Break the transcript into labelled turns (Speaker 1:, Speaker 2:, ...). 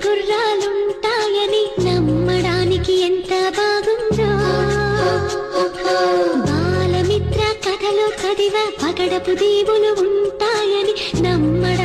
Speaker 1: గుర్రాలుంటాయని నమ్మడానికి ఎంత బాగుందో. బాలమిత్ర కథలో చదివ పగడపు దీవులు ఉంటాయని నమ్మడానికి